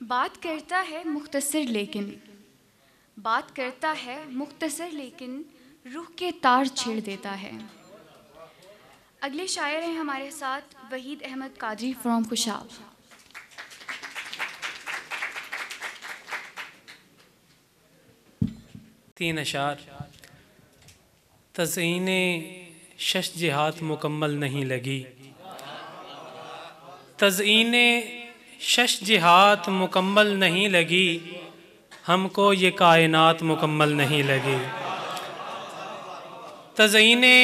बात करता है मुख्तसर लेकिन रूह के तार छेड़ देता है। अगले शायर हैं हमारे साथ वहीद अहमद कादरी फ्रॉम कुशाब। तीन अशार। तज़ईने शश जिहाद मुकम्मल नहीं लगी, तज़ईने शश जिहाद मुकम्मल नहीं लगी, हमको ये कायनात मुकम्मल नहीं लगी। तज़ईने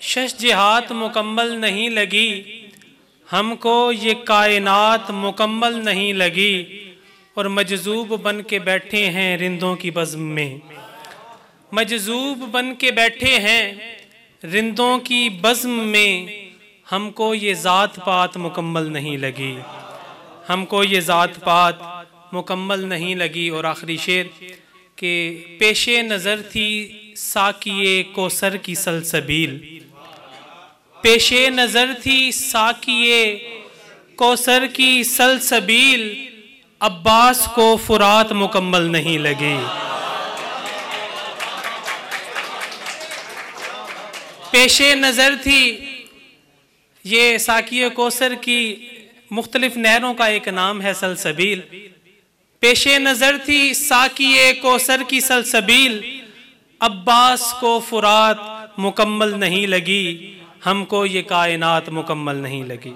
शश जिहाद मुकम्मल नहीं लगी, हमको ये कायनात मुकम्मल नहीं लगी। और मजजूब बन के बैठे हैं रिंदों की बज़्म में, मजजूब बन के बैठे हैं रिंदों की बज़्म में, हमको ये ज़ात पात मुकम्मल नहीं लगी, हमको ये ज़ात पात मुकम्मल नहीं लगी। और आखिरी शेर के पेशे नज़र थी साकिए कोसर की सलसबील, पेशे नज़र थी साकिए कोसर की सलसबील, अब्बास को फुरात मुकम्मल नहीं लगी। पेशे नज़र थी ये साकिए कोसर की मुख्तलिफ नहरों का एक नाम है सलसबील, पेशे नज़र थी साकिए कोसर की सलसबील, अब्बास को फुरात मुकम्मल नहीं लगी, हमको ये कायनात मुकम्मल नहीं लगी।